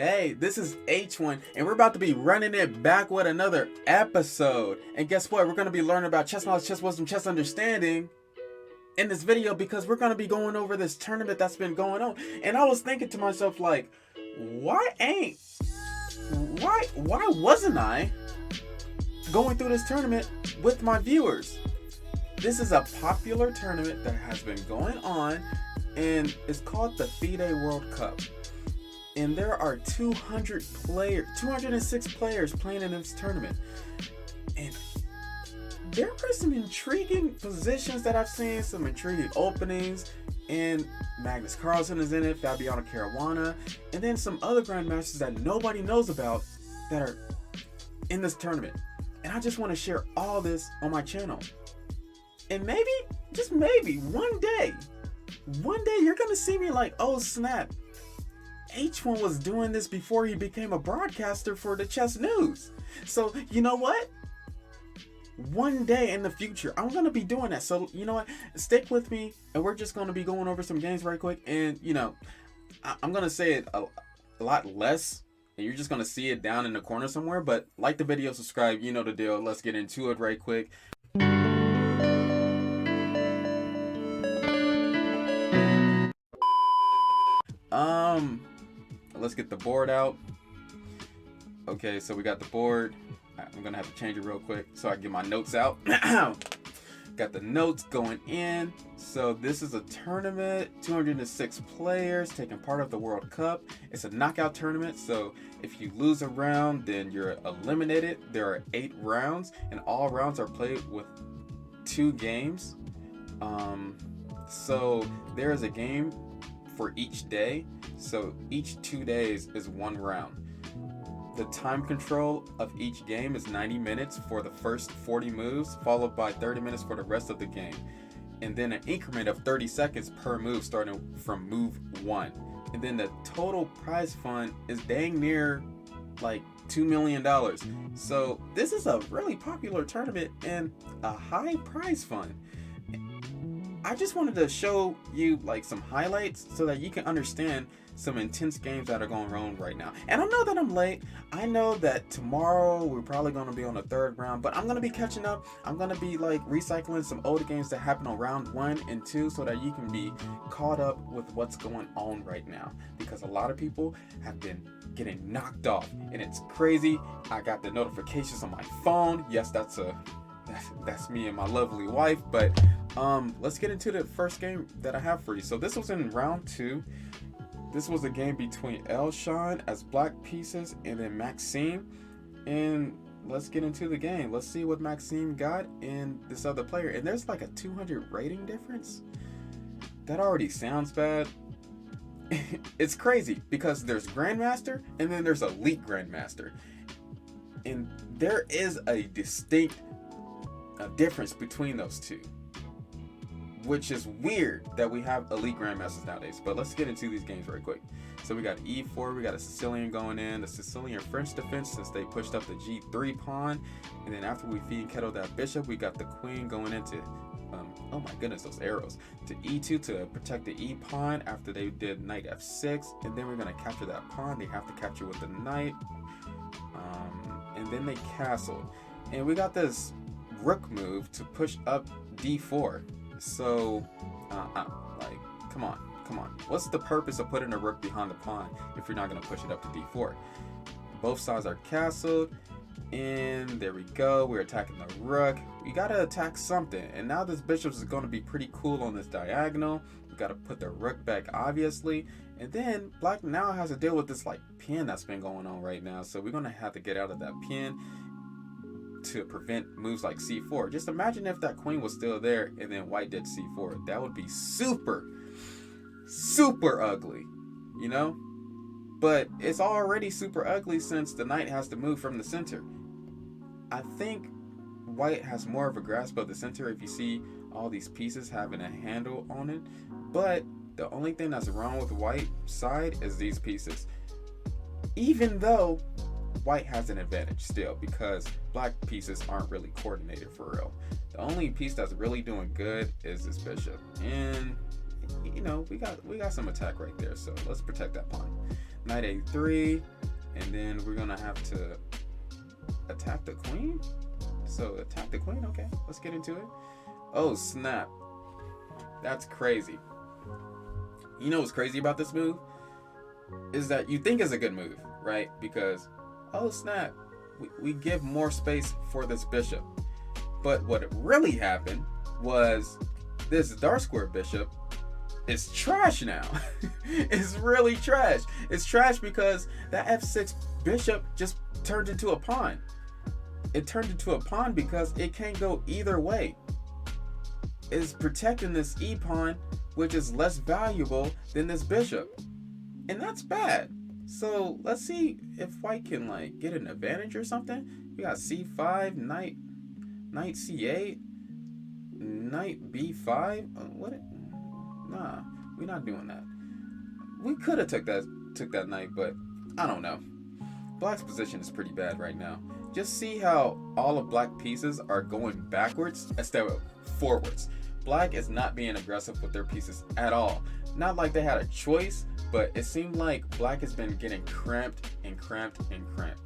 Hey, this is H1, and we're about to be running it back with another episode. And guess what? We're going to be learning about chess knowledge, chess wisdom, chess understanding in this video because we're going to be going over this tournament that's been going on. And I was thinking to myself, like, why wasn't I going through this tournament with my viewers? This is a popular tournament that has been going on, and it's called the FIDE World Cup. And there are 206 players playing in this tournament. And there are some intriguing positions that I've seen, some intriguing openings. And Magnus Carlsen is in it, Fabiano Caruana, and then some other grandmasters that nobody knows about that are in this tournament. And I just want to share all this on my channel. And maybe, just maybe, one day you're going to see me like, oh snap, H1 was doing this before he became a broadcaster for the Chess News. So, you know what? One day in the future, I'm going to be doing that. So, you know what? Stick with me, and we're just going to be going over some games right quick. And, you know, I'm going to say it a lot less, and you're just going to see it down in the corner somewhere. But like the video, subscribe, you know the deal. Let's get into it right quick. Let's get the board out. Okay, so we got the board. I'm gonna have to change it real quick so I can get my notes out. Got the notes going in. So this is a tournament, 206 players taking part of the World Cup. It's a knockout tournament, so if you lose a round, then you're eliminated. There are 8 rounds, and all rounds are played with 2 games. So there is a game for each day, so each 2 days is 1 round. The time control of each game is 90 minutes for the first 40 moves, followed by 30 minutes for the rest of the game, and then an increment of 30 seconds per move starting from move 1. And then the total prize fund is dang near like $2 million. So this is a really popular tournament and a high prize fund. I just wanted to show you like some highlights so that you can understand some intense games that are going on right now. And I know that I'm late. I know that tomorrow we're probably going to be on the 3rd round, but I'm going to be catching up. I'm going to be like recycling some older games that happened on round 1 and 2 so that you can be caught up with what's going on right now, because a lot of people have been getting knocked off and it's crazy. I got the notifications on my phone. Yes, that's me and my lovely wife. But let's get into the first game that I have for you. So this was in round 2. This was a game between Elshan as black pieces and then Maxime. And let's get into the game. Let's see what Maxime got in this other player. And there's like a 200 rating difference. That already sounds bad. It's crazy because there's Grandmaster and then there's Elite Grandmaster. And there is a distinct difference between those two, which is weird that we have elite grandmasters nowadays. But let's get into these games very quick. So we got E4, we got a Sicilian going in, the Sicilian French defense since they pushed up the G3 pawn, and then after we feed and kettle that bishop, we got the queen going into oh my goodness, those arrows, to E2 to protect the E pawn after they did knight F6, and then we're going to capture that pawn. They have to capture with the knight, and then they castled, and we got this rook move to push up D4. So, like, come on. What's the purpose of putting a rook behind the pawn if you're not going to push it up to D4? Both sides are castled, and there we go. We're attacking the rook. We got to attack something, and now this bishop is going to be pretty cool on this diagonal. We got to put the rook back, obviously, and then black now has to deal with this, like, pin that's been going on right now, so we're going to have to get out of that pin to prevent moves like C4. Just imagine if that queen was still there and then white did C4. That would be super ugly, you know? But it's already super ugly since the knight has to move from the center. I think white has more of a grasp of the center if you see all these pieces having a handle on it. But the only thing that's wrong with the white side is these pieces. Even though white has an advantage still because black pieces aren't really coordinated for real. The only piece that's really doing good is this bishop, and you know we got some attack right there, so let's protect that pawn. Knight a3, and then we're gonna have to attack the queen. So attack the queen. Okay, let's get into it. Oh snap, that's crazy. You know what's crazy about this move is that you think it's a good move, right? Because oh snap, we give more space for this bishop. But what really happened was this dark square bishop is trash now. It's really trash. It's trash because that f6 bishop just turned into a pawn. It turned into a pawn because it can't go either way. It's protecting this e pawn, which is less valuable than this bishop. And that's bad. So let's see if white can like get an advantage or something. We got c5, knight c8, knight b5. What? Nah, we're not doing that. We could have took that knight, but I don't know. Black's position is pretty bad right now. Just see how all of black pieces are going backwards instead of forwards. Black is not being aggressive with their pieces at all. Not like they had a choice, but it seemed like black has been getting cramped and cramped and cramped.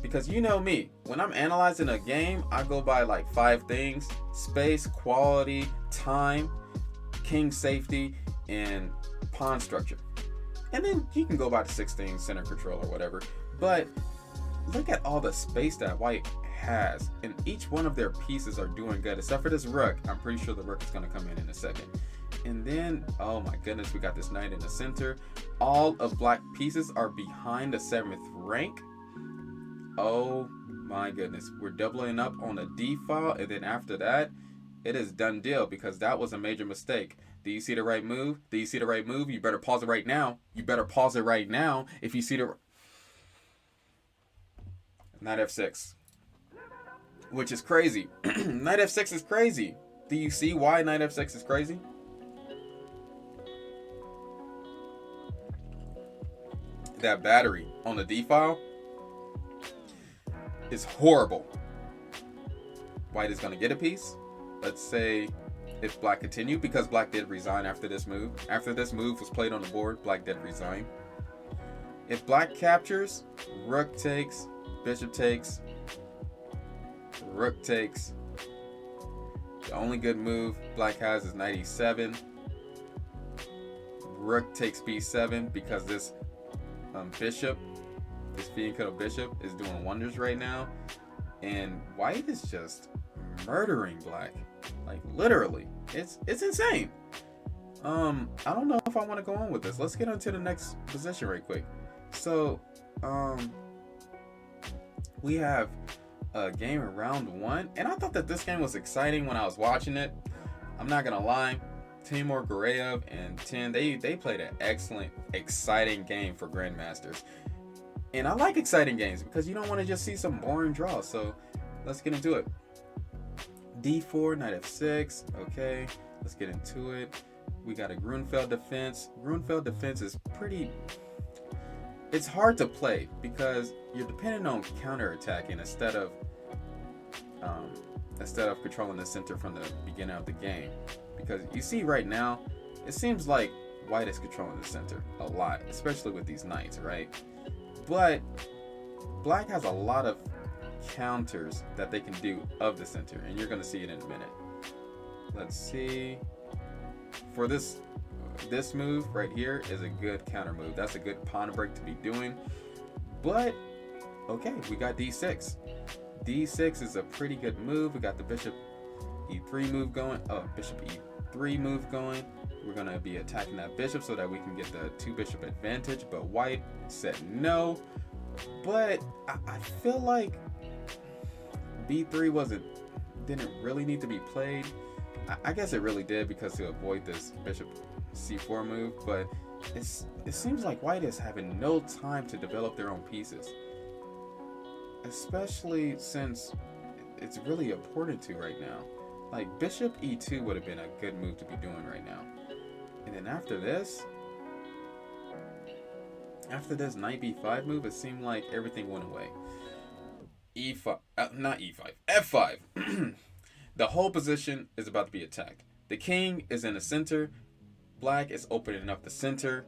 Because you know me, when I'm analyzing a game, I go by like 5 things: space, quality, time, king safety, and pawn structure. And then you can go by the 6 things, center control or whatever. But look at all the space that white has, and each one of their pieces are doing good, except for this rook. I'm pretty sure the rook is going to come in a second. And then, oh my goodness, we got this knight in the center. All of black pieces are behind the 7th rank. Oh my goodness, we're doubling up on a d file, and then after that, it is done deal because that was a major mistake. Do you see the right move? Do you see the right move? You better pause it right now. You better pause it right now if you see the knight f6, which is crazy. Knight f6 is crazy. Do you see why knight f6 is crazy? That battery on the d file is horrible. White is going to get a piece. Let's say if black continued, because black did resign after this move. After this move was played on the board, black did resign. If black captures, rook takes, bishop takes, rook takes. The only good move black has is knight e7. Rook takes b7 because this bishop, this fianchetto bishop, is doing wonders right now. And white is just murdering black. Like literally. It's insane. I don't know if I want to go on with this. Let's get on to the next position right quick. So we have a game in round 1, and I thought that this game was exciting when I was watching it. I'm not gonna lie, Timur Gureyev and Tin, they played an excellent, exciting game for grandmasters. And I like exciting games because you don't want to just see some boring draws. So let's get into it. d4, knight f6. Okay, let's get into it. We got a Grunfeld defense. Grunfeld defense is pretty... It's hard to play because you're dependent on counterattacking instead of controlling the center from the beginning of the game. Because you see right now, it seems like white is controlling the center a lot, especially with these knights, right? But black has a lot of counters that they can do of the center, and you're going to see it in a minute. Let's see. For this move right here is a good counter move. That's a good pawn break to be doing. But okay, we got d6. d6 is a pretty good move. We got the bishop e3 move going. Oh, bishop e3 move going. We're going to be attacking that bishop so that we can get the 2 bishop advantage, but white said no. But I feel like b3 didn't really need to be played. I guess it really did because to avoid this bishop c4 move, but it seems like white is having no time to develop their own pieces, especially since it's really important to right now. Like bishop e2 would have been a good move to be doing right now. And then after this knight b5 move, it seemed like everything went away. e5, not e5, f5. The whole position is about to be attacked. The king is in the center. Black is opening up the center.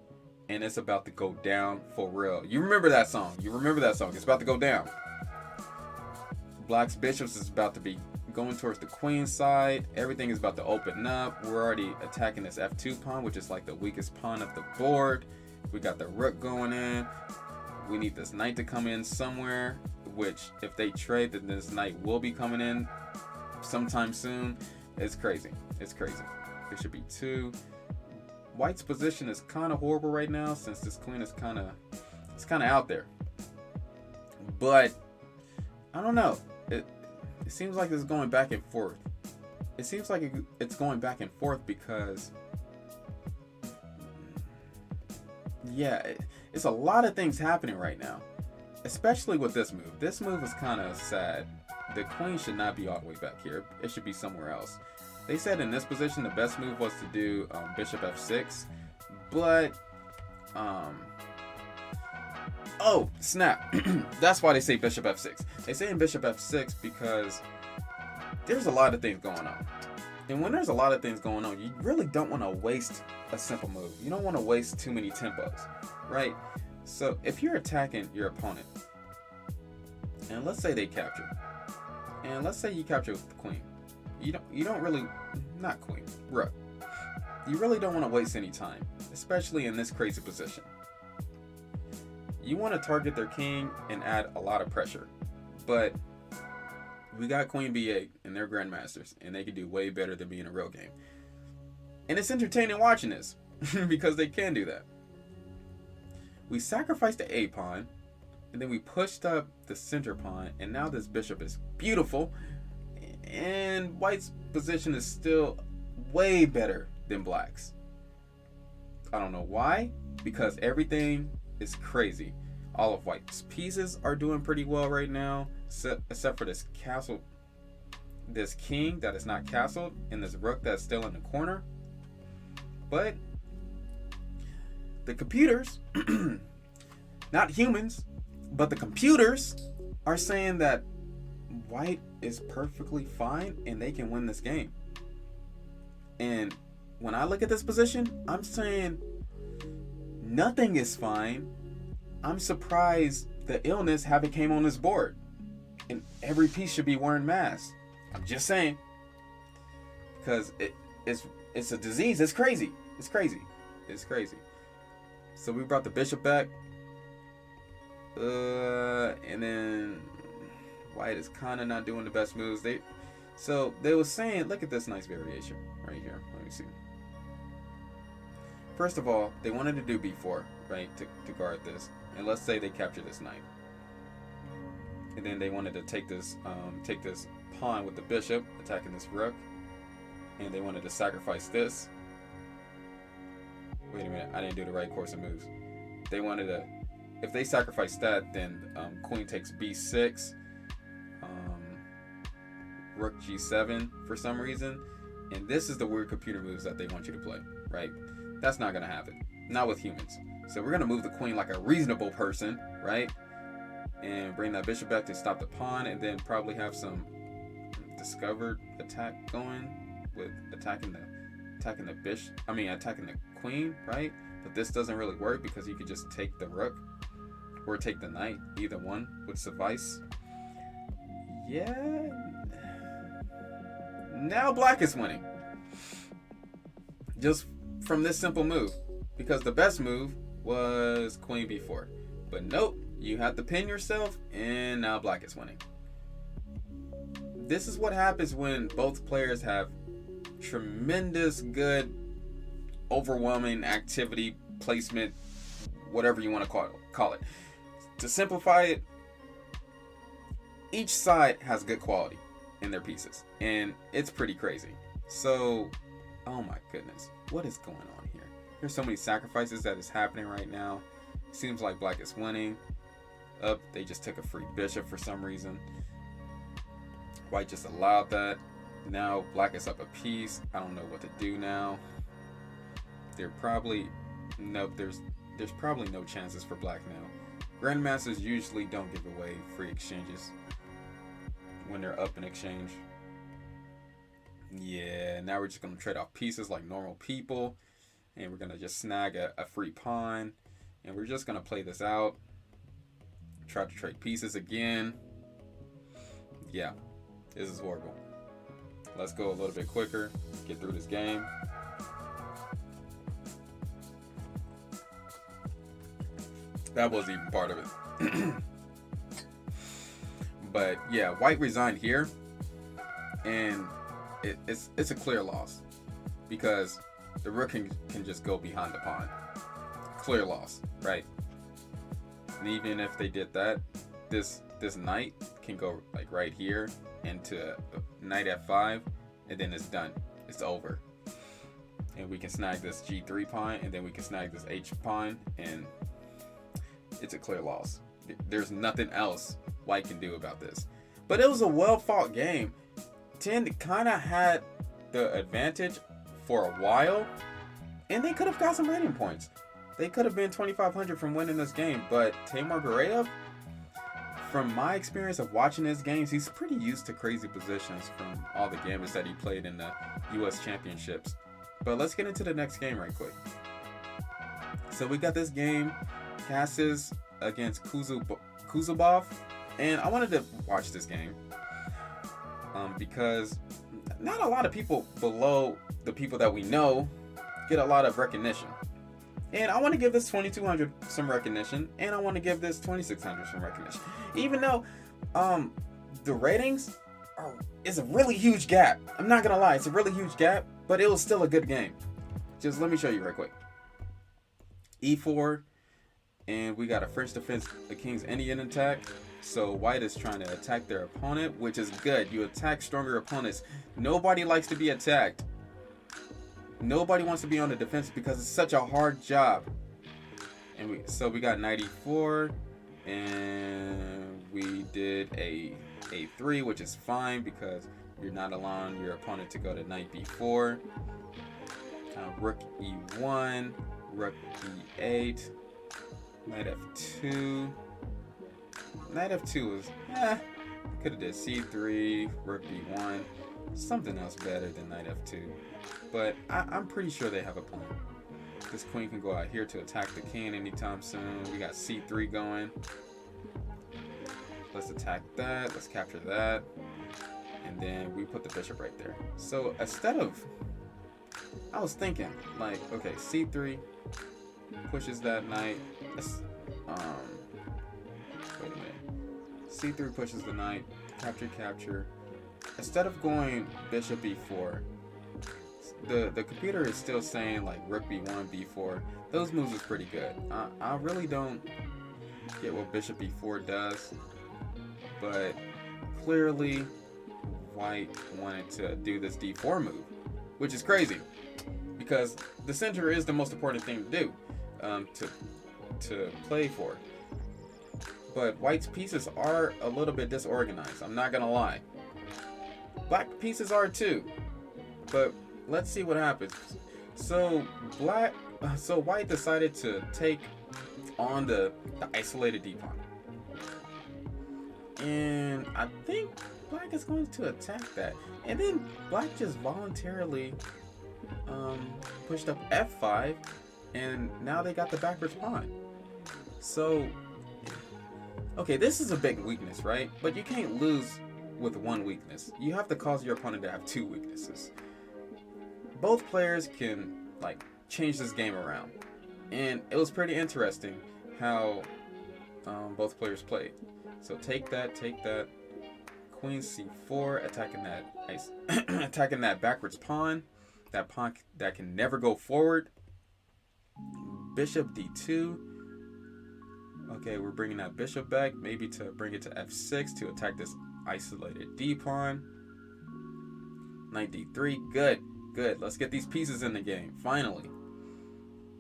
and it's about to go down for real. You remember that song. It's about to go down. Black's bishops is about to be going towards the queen side. Everything is about to open up. We're already attacking this f2 pawn, which is like the weakest pawn of the board. We got the rook going in. We need this knight to come in somewhere, which if they trade, then this knight will be coming in sometime soon. It's crazy. Bishop e2. White's position is kind of horrible right now since this queen is kind of out there. But I don't know. It seems like it's going back and forth. It seems like it's going back and forth because, yeah, it's a lot of things happening right now, especially with this move. This move is kind of sad. The queen should not be all the way back here. It should be somewhere else. They said in this position the best move was to do bishop f6, but oh snap! That's why they say bishop f6. They say in bishop f6 because there's a lot of things going on, and when there's a lot of things going on, you really don't want to waste a simple move. You don't want to waste too many tempos, right? So if you're attacking your opponent, and let's say they capture, and let's say you capture with the queen. You don't really, not queen, rook. You really don't want to waste any time, especially in this crazy position. You want to target their king and add a lot of pressure, but we got queen b8 and they're grandmasters, and they can do way better than me in a real game. And it's entertaining watching this because they can do that. We sacrificed the a pawn, and then we pushed up the center pawn, and now this bishop is beautiful. And White's position is still way better than Black's. I don't know why, because everything is crazy. All of White's pieces are doing pretty well right now, except for this castle, this king that is not castled, and this rook that's still in the corner. But the computers, not humans, but the computers are saying that White is perfectly fine and they can win this game. And when I look at this position, I'm saying nothing is fine. I'm surprised the illness haven't came on this board, and every piece should be wearing masks. I'm just saying, because it's a disease. It's crazy. So we brought the bishop back, and then White is kind of not doing the best moves. They were saying, look at this nice variation right here. Let me see. First of all, they wanted to do b4, right, to guard this. And let's say they capture this knight, and then they wanted to take this pawn with the bishop, attacking this rook, and they wanted to sacrifice this. Wait a minute, I didn't do the right course of moves. They wanted to, if they sacrifice that, then queen takes b6. Rook g7 for some reason, and this is the weird computer moves that they want you to play, right? That's not gonna happen, not with humans. So we're gonna move the queen like a reasonable person, right? And bring that bishop back to stop the pawn, and then probably have some discovered attack going with attacking the bishop. Attacking the queen, right? But this doesn't really work because you could just take the rook or take the knight. Either one would suffice. Yeah. Now Black is winning, just from this simple move, because the best move was queen b4. But nope, you have to pin yourself, and now Black is winning. This is what happens when both players have tremendous good, overwhelming activity, placement, whatever you want to call it. To simplify it, each side has good quality in their pieces, and it's pretty crazy. So, oh my goodness, what is going on here? There's so many sacrifices that is happening right now. Seems like Black is winning. They just took a free bishop for some reason. White just allowed that. Now Black is up a piece. I don't know what to do now. There's probably no chances for Black now. Grandmasters usually don't give away free exchanges when they're up in exchange. Yeah, now we're just gonna trade off pieces like normal people. And we're going to just snag a free pawn. And we're just going to play this out. Try to trade pieces again. Yeah, this is horrible. Let's go a little bit quicker. Get through this game. That wasn't even part of it. But yeah, white resigned here. And it's a clear loss. Because the rook can just go behind the pawn. Clear loss, right? And even if they did that, this knight can go like right here into knight f5, and then it's done. It's over. And we can snag this g3 pawn, and then we can snag this h pawn, and it's a clear loss. There's nothing else white can do about this. But it was a well-fought game. Tin kind of had the advantage for a while, and they could have got some rating points. They could have been 2,500 from winning this game, but Timur Gureyev, from my experience of watching his games, he's pretty used to crazy positions from all the games that he played in the U.S. Championships. But let's get into the next game right quick. So we got this game, Cassis against Kuzubov, and I wanted to watch this game because not a lot of people below the people that we know get a lot of recognition. And I want to give this 2,200 some recognition, and I want to give this 2,600 some recognition. Even though the ratings is a really huge gap. I'm not going to lie, it's a really huge gap, but it was still a good game. Just let me show you real quick. E4, and we got a French defense, the King's Indian attack. So white is trying to attack their opponent, which is good. You attack stronger opponents. Nobody likes to be attacked. Nobody wants to be on the defense because it's such a hard job. And we got knight e4, and we did a a3, which is fine because you're not allowing your opponent to go to knight b4. Rook e1, rook e8, knight f2. Knight f2 was could have did c3, rook b1, something else better than knight f2. But I'm pretty sure they have a plan. This queen can go out here to attack the king anytime soon. We got c3 going. Let's attack that. Let's capture that. And then we put the bishop right there. So instead of, I was thinking like, okay, c3 pushes that knight. Wait a minute. c3 pushes the knight. Capture. Instead of going bishop e4, the computer is still saying like rook b1, b4. Those moves is pretty good. I really don't get what bishop e4 does, but clearly white wanted to do this d4 move, which is crazy because the center is the most important thing to do, to play for. But white's pieces are a little bit disorganized. I'm not gonna lie. Black pieces are too, but let's see what happens. So white decided to take on the isolated d pawn, and I think black is going to attack that. And then black just voluntarily pushed up f5, and now they got the backwards pawn. So okay, this is a big weakness, right? But you can't lose with one weakness. You have to cause your opponent to have two weaknesses. Both players can like change this game around, and it was pretty interesting how both players played. So take that, queen c4, attacking that backwards pawn, that pawn that can never go forward. Bishop d2. Okay, we're bringing that bishop back, maybe to bring it to f6 to attack this isolated d pawn. Knight d3, good. Let's get these pieces in the game, finally.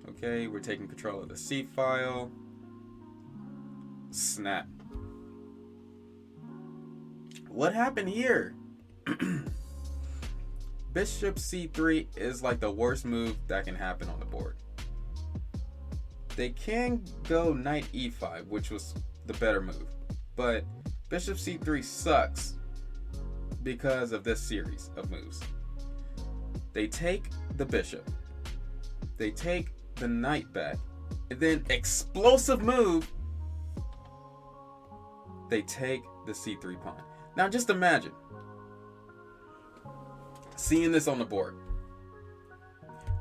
Okay, we're taking control of the c file. Snap. What happened here? Bishop c3 is like the worst move that can happen on the board. They can go knight e5, which was the better move, but bishop c3 sucks because of this series of moves. They take the bishop, They take the knight back. And then explosive move. They take the c3 pawn. Now just imagine seeing this on the board.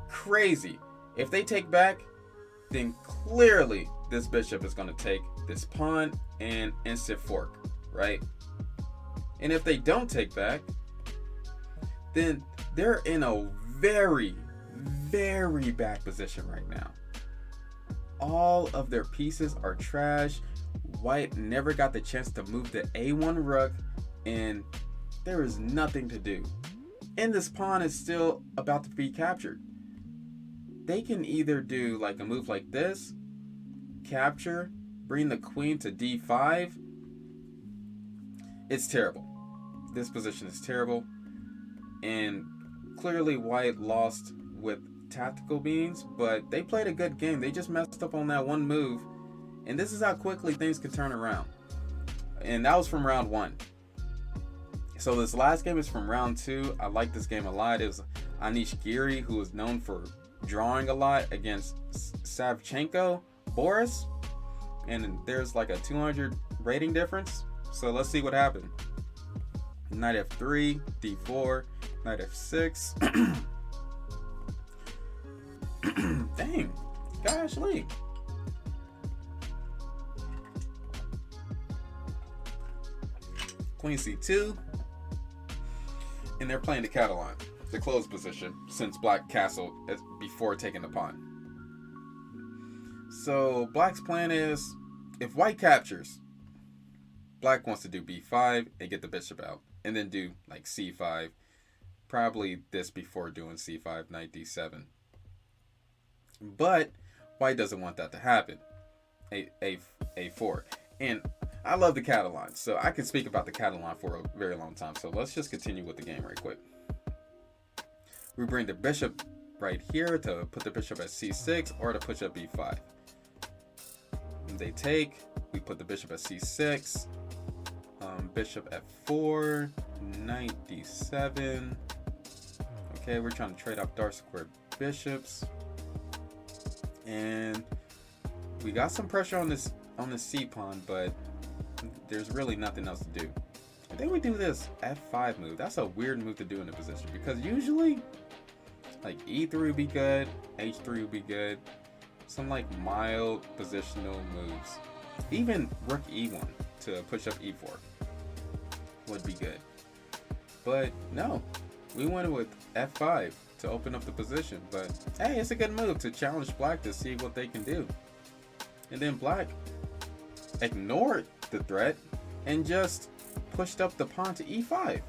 Crazy. If they take back, then clearly this bishop is going to take this pawn and instant fork, right? And if they don't take back, then they're in a very, very bad position right now. All of their pieces are trash. White never got the chance to move the a1 rook, and there is nothing to do. And this pawn is still about to be captured. They can either do like a move like this, capture, bring the queen to d5. It's terrible. This position is terrible. And clearly White lost with tactical beans, but they played a good game. They just messed up on that one move. And this is how quickly things can turn around. And that was from round 1. So this last game is from round 2. I like this game a lot. It was Anish Giri, who is known for drawing a lot, against Savchenko Boris. And there's like a 200 rating difference. So let's see what happened. Knight f3, d4, knight f6. Dang, gosh, Lee. Queen c2. And they're playing the Catalan, the closed position, since Black castled before taking the pawn. So Black's plan is, if White captures, Black wants to do b5 and get the bishop out, and then do like c5, probably this before doing c5, knight d7. But White doesn't want that to happen. A4. And I love the Catalan, so I can speak about the Catalan for a very long time. So let's just continue with the game right quick. We bring the bishop right here to put the bishop at c6 or to push up b5. And they take, we put the bishop at c6, bishop f4, knight d7. Okay, we're trying to trade off dark square bishops. And we got some pressure on this c pawn, but there's really nothing else to do. I think we do this f5 move. That's a weird move to do in the position, because usually like e3 would be good, h3 would be good, some like mild positional moves. Even rook e1 to push up e4 would be good. But no, we went with f5 to open up the position. But hey, it's a good move to challenge Black to see what they can do. And then Black ignored the threat and just pushed up the pawn to e5.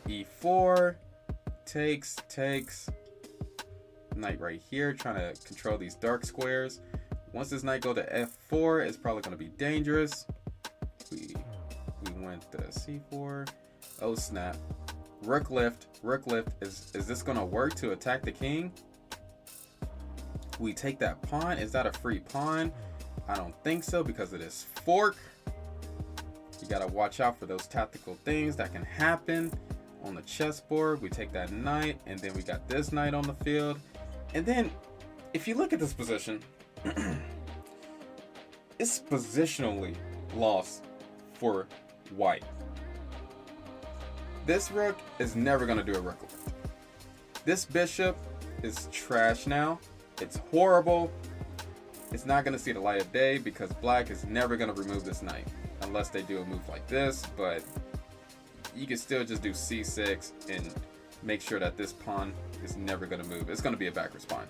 e4, takes. Knight right here, trying to control these dark squares. Once this knight go to f4, it's probably going to be dangerous. We went to c4. Oh snap. Rook lift. Is this going to work to attack the king? We take that pawn. Is that a free pawn? I don't think so, because of this fork. You got to watch out for those tactical things that can happen on the chessboard. We take that knight, and then we got this knight on the field. And then if you look at this position, it's positionally lost for White. This rook is never going to do a rook lift. This bishop is trash now. It's horrible. It's not going to see the light of day, because Black is never going to remove this knight unless they do a move like this. But you can still just do c6 and make sure that this pawn is never going to move. It's going to be a backwards pawn.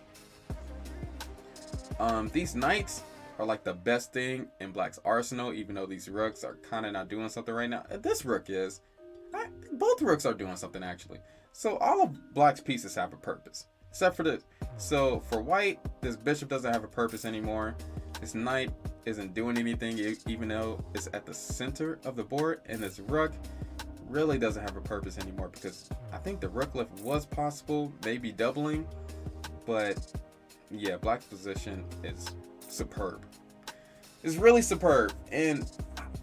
These knights are like the best thing in Black's arsenal, even though these rooks are kind of not doing something right now. This rook is. Both rooks are doing something, actually. So all of Black's pieces have a purpose, except for this. So for White, this bishop doesn't have a purpose anymore. This knight isn't doing anything, even though it's at the center of the board. And this rook really doesn't have a purpose anymore, because I think the rook lift was possible, maybe doubling. But yeah, Black's position is superb. It's really superb. And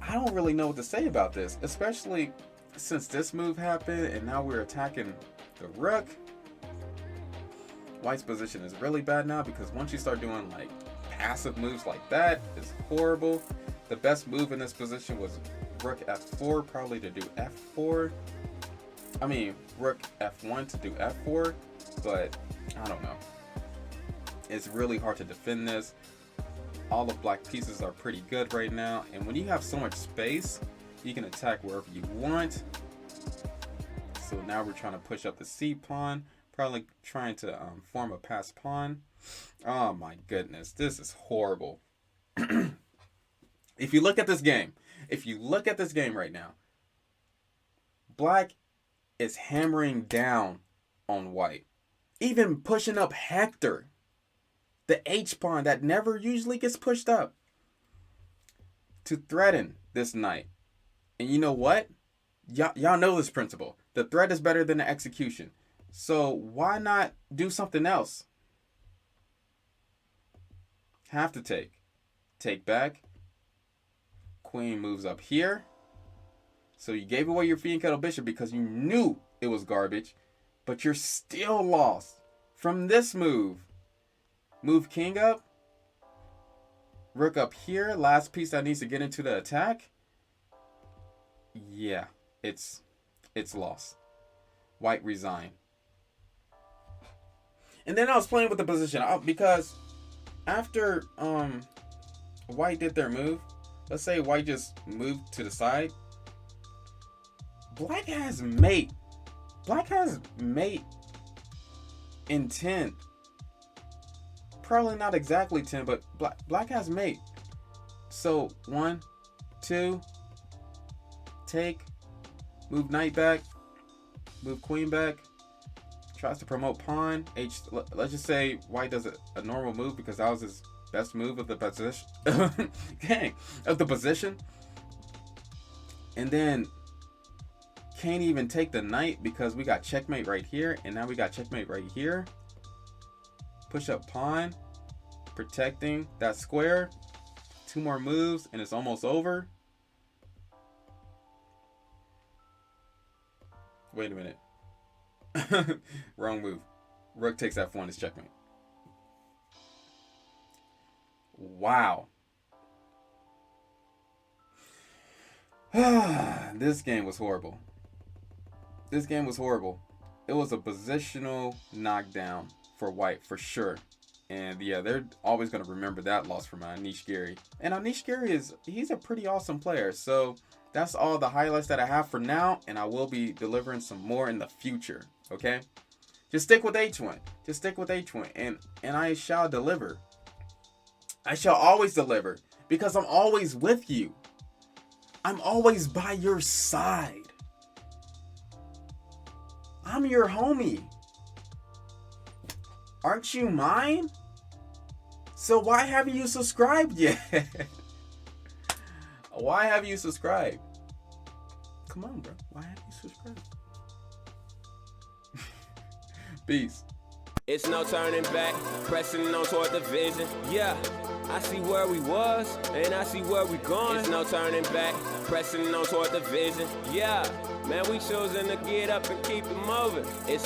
I don't really know what to say about this, especially since this move happened and now we're attacking the rook. White's position is really bad now because once you start doing like passive moves like that, it's horrible. The best move in this position was rook f4, probably to do f4. I mean, rook f1 to do f4, but I don't know. It's really hard to defend this. All the black pieces are pretty good right now, and when you have so much space, you can attack wherever you want. So now we're trying to push up the c pawn, probably trying to form a passed pawn. Oh my goodness, this is horrible. If you look at this game, right now, black is hammering down on white, even pushing up Hector, the H pawn that never usually gets pushed up, to threaten this knight. And you know what? Y'all know this principle. The threat is better than the execution. So why not do something else? Have to take. Take back. Queen moves up here. So you gave away your Fiend Kettle Bishop because you knew it was garbage, but you're still lost from this move. Move king up. Rook up here. Last piece that needs to get into the attack. Yeah, it's lost. White resign. And then I was playing with the position because after white did their move, let's say white just moved to the side. Black has mate. Black has mate in 10. Probably not exactly 10, but black has mate. So 1, 2, take, move knight back, move queen back, tries to promote pawn. Let's just say white does a normal move because that was his best move of the position. Of the position. And then can't even take the knight because we got checkmate right here, and now we got checkmate right here. Push up pawn, protecting that square. 2 more moves and it's almost over. Wait a minute. Wrong move. Rook takes f1 is checkmate. Wow. This game was horrible. This game was horrible. It was a positional knockdown for white for sure. And yeah, they're always going to remember that loss from Anish Giri. And Anish Giri he's a pretty awesome player. So that's all the highlights that I have for now. And I will be delivering some more in the future. Okay? Just stick with H1. Just stick with H1. And I shall deliver. I shall always deliver. Because I'm always with you. I'm always by your side. I'm your homie. Aren't you mine? So why haven't you subscribed yet? Why have you subscribed? Come on, bro. Why haven't you subscribed? Peace. It's no turning back, pressing on toward the vision. Yeah, I see where we was, and I see where we going. It's no turning back, pressing on toward the vision. Yeah, man, we choosing to get up and keep it moving. It's